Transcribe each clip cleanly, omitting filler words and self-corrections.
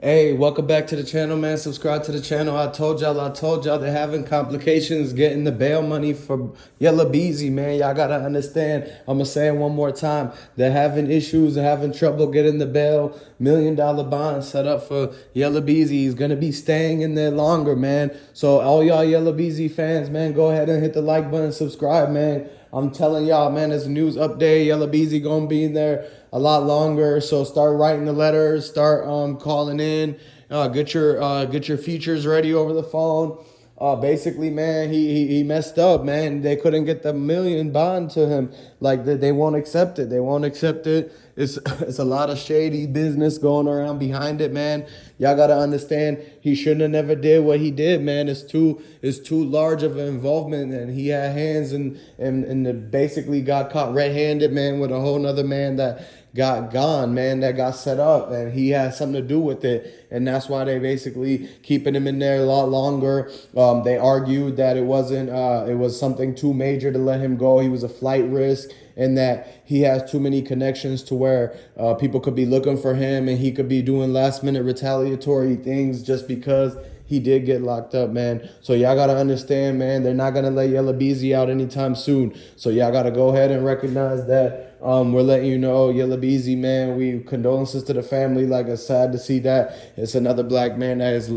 Hey, welcome back to the channel, man. Subscribe to the channel. I told y'all they're having complications getting the bail money for Yella Beezy, man. Y'all gotta understand. I'm gonna say it one more time. They're having issues, they're having trouble getting the bail. $1 million bond set up for Yella Beezy. He's gonna be staying in there longer, man. So all y'all Yella Beezy fans, man, go ahead and hit the like button, subscribe, man. I'm telling y'all, man, there's a news update. Yella Beezy gonna be in there a lot longer. So start writing the letters, start calling in, get your features ready over the phone. Basically, man, he messed up, man. They couldn't get the million bond to him. Like they won't accept it. They won't accept it. It's a lot of shady business going around behind it, man. Y'all gotta understand. He shouldn't have never did what he did, man. It's too large of an involvement, and he had hands and basically got caught red-handed, man, with a whole nother man that got gone, man, that got set up, and he had something to do with it, and that's why they basically keeping him in there a lot longer. They argued that it wasn't, it was something too major to let him go. He was a flight risk, and that he has too many connections to where people could be looking for him, and he could be doing last minute retaliatory things just because he did get locked up, man. So y'all gotta understand, man, they're not gonna let Yella Beezy out anytime soon. So y'all gotta go ahead and recognize that. We're letting you know, Yella Beezy, man, we condolences to the family. Like, it's sad to see that. It's another black man that is,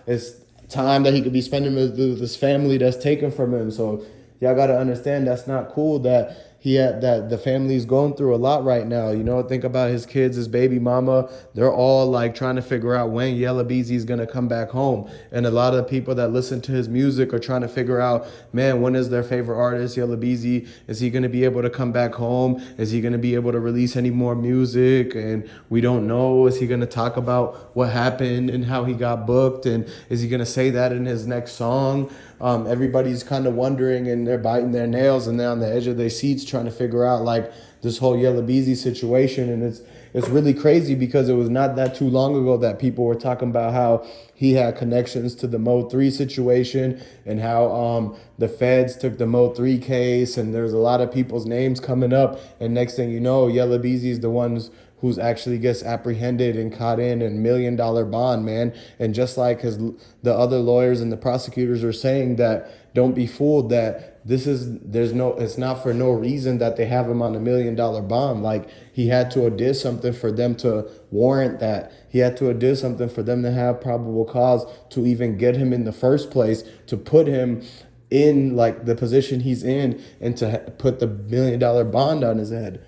it's time that he could be spending with his family that's taken from him. So y'all gotta understand that's not cool that that the family's going through a lot right now. Think about his kids, his baby mama. They're all like trying to figure out when Yella Beezy is gonna come back home. And a lot of people that listen to his music are trying to figure out, man, when is their favorite artist, Yella Beezy? Is he gonna be able to come back home? Is he gonna be able to release any more music? And we don't know. Is he gonna talk about what happened and how he got booked? And is he gonna say that in his next song? Everybody's kind of wondering, and they're biting their nails and they're on the edge of their seats trying to figure out like this whole Yella Beezy situation. And it's really crazy because it was not that too long ago that people were talking about how he had connections to the Mo 3 situation, and how the feds took the Mo 3 case, and there's a lot of people's names coming up, and next thing you know, Yella Beezy is the ones who's actually gets apprehended and caught in a $1 million bond, man. And just like the other lawyers and the prosecutors are saying, that don't be fooled, that it's not for no reason that they have him on a $1 million bond. Like, he had to have did something for them to warrant that. He had to have did something for them to have probable cause to even get him in the first place, to put him in like the position he's in, and to put the $1 million bond on his head.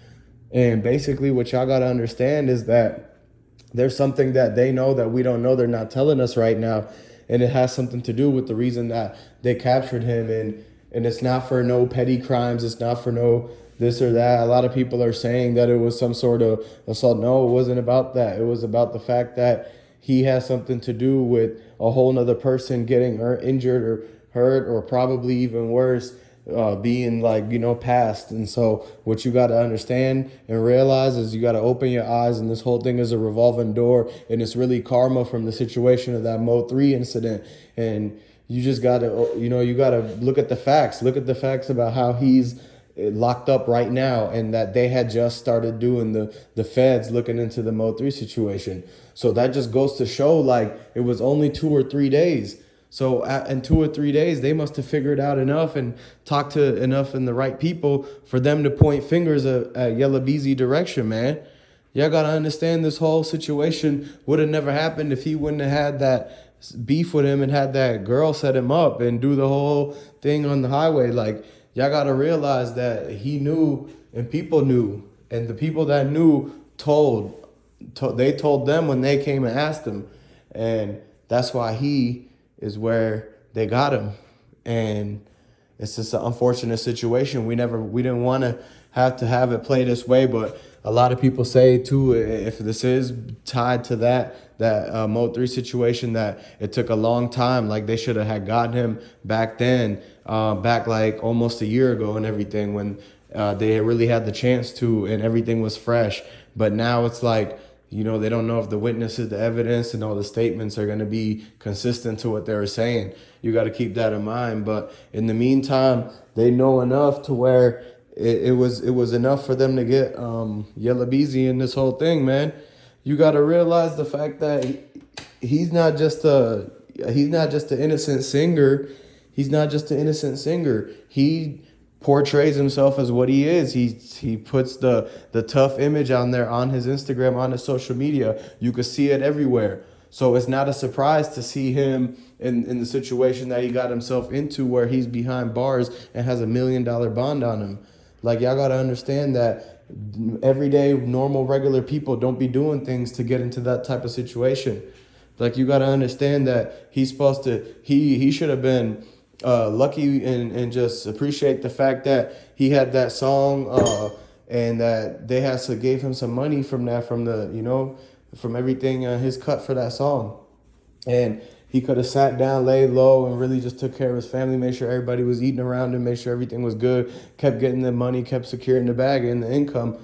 And basically what y'all got to understand is that there's something that they know that we don't know. They're not telling us right now. And it has something to do with the reason that they captured him. And it's not for no petty crimes. It's not for no this or that. A lot of people are saying that it was some sort of assault. No, it wasn't about that. It was about the fact that he has something to do with a whole nother person getting injured or hurt, or probably even worse, being passed. And so what you got to understand and realize is you got to open your eyes, and this whole thing is a revolving door, and it's really karma from the situation of that Mo 3 incident. And you just got to, you got to look at the facts about how he's locked up right now, and that they had just started doing the feds looking into the Mo 3 situation. So that just goes to show, like, it was only 2 or 3 days. So in 2 or 3 days, they must have figured out enough and talked to enough and the right people for them to point fingers at Yella Beezy direction, man. Y'all got to understand, this whole situation would have never happened if he wouldn't have had that beef with him and had that girl set him up and do the whole thing on the highway. Like, y'all got to realize that he knew, and people knew, and the people that knew they told them when they came and asked him. And that's why he is where they got him. And it's just an unfortunate situation. We didn't want to have it play this way, but a lot of people say too, if this is tied to that Mo 3 situation, that it took a long time. Like, they should have had gotten him back then, back like almost a year ago and everything, when they really had the chance to, and everything was fresh. But now it's like, they don't know if the witnesses, the evidence, and all the statements are going to be consistent to what they were saying. You got to keep that in mind. But in the meantime, they know enough to where it was enough for them to get Yella Beezy in this whole thing, man. you got to realize the fact that he's not just a he's not just an innocent singer. He's not just an innocent singer. He portrays himself as what he is. He puts the tough image on there on his Instagram, on his social media. You could see it everywhere. So it's not a surprise to see him in the situation that he got himself into, where he's behind bars and has $1 million bond on him. Like, y'all gotta understand that everyday, normal, regular people don't be doing things to get into that type of situation. Like, you gotta understand that he's supposed to, he should have been lucky and just appreciate the fact that he had that song, and that they had to gave him some money from that, from the, from everything, his cut for that song. And he could have sat down, laid low, and really just took care of his family, made sure everybody was eating around him, made sure everything was good, kept getting the money, kept securing the bag and the income.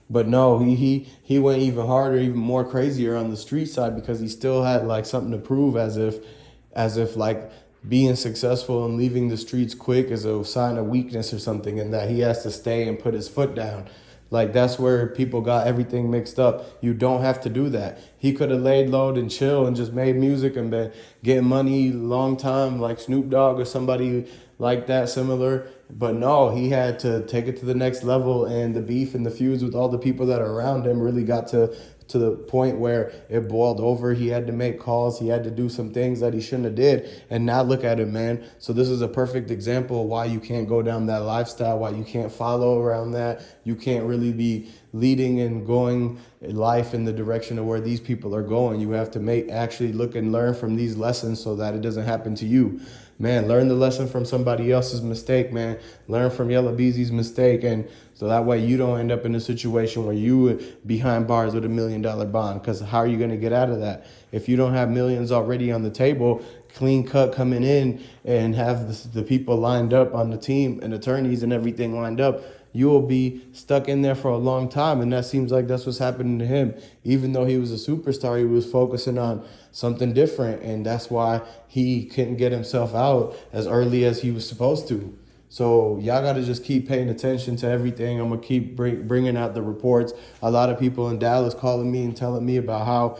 But no, he went even harder, even more crazier on the street side, because he still had like something to prove, as if like being successful and leaving the streets quick is a sign of weakness or something, and that he has to stay and put his foot down. Like, that's where people got everything mixed up. You don't have to do that. He could have laid low and chill and just made music and been getting money long time, like Snoop Dogg or somebody like that, similar. But no, he had to take it to the next level, and the beef and the feuds with all the people that are around him really got to the point where it boiled over. He had to make calls. He had to do some things that he shouldn't have did. And now look at him, man. So this is a perfect example of why you can't go down that lifestyle, why you can't follow around that. You can't really be leading and going life in the direction of where these people are going. You have to actually look and learn from these lessons so that it doesn't happen to you. Man, learn the lesson from somebody else's mistake, man. Learn from Yella Beezy's mistake, and so that way you don't end up in a situation where you behind bars with $1 million bond. Because how are you going to get out of that if you don't have millions already on the table, clean cut, coming in, and have the people lined up on the team and attorneys and everything lined up? You will be stuck in there for a long time, and that seems like that's what's happening to him. Even though he was a superstar, he was focusing on something different, and that's why he couldn't get himself out as early as he was supposed to. So y'all got to just keep paying attention to everything. I'm going to keep bringing out the reports. A lot of people in Dallas calling me and telling me about how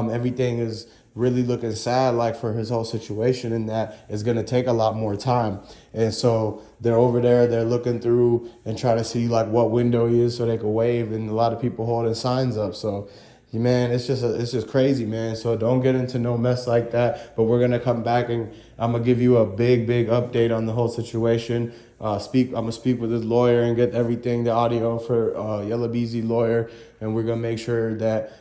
everything is really looking sad, like, for his whole situation, and that it's going to take a lot more time. And so they're over there, they're looking through and trying to see like what window he is so they can wave, and a lot of people holding signs up. So man, it's just crazy, man. So don't get into no mess like that. But we're gonna come back, and I'm gonna give you a big update on the whole situation. I'm gonna speak with his lawyer and get everything, the audio for Yella Beezy lawyer, and we're gonna make sure that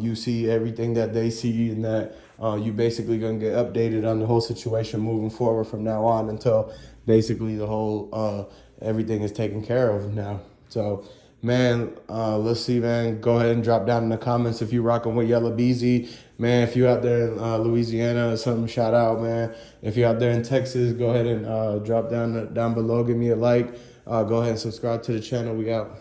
you see everything that they see, and that you basically gonna get updated on the whole situation moving forward from now on, until basically the whole everything is taken care of now. So man, let's see, man. Go ahead and drop down in the comments if you rocking with Yella Beezy. Man, if you out there in Louisiana or something, shout out, man. If you're out there in Texas, go ahead and drop down below, give me a like. Go ahead and subscribe to the channel. We out.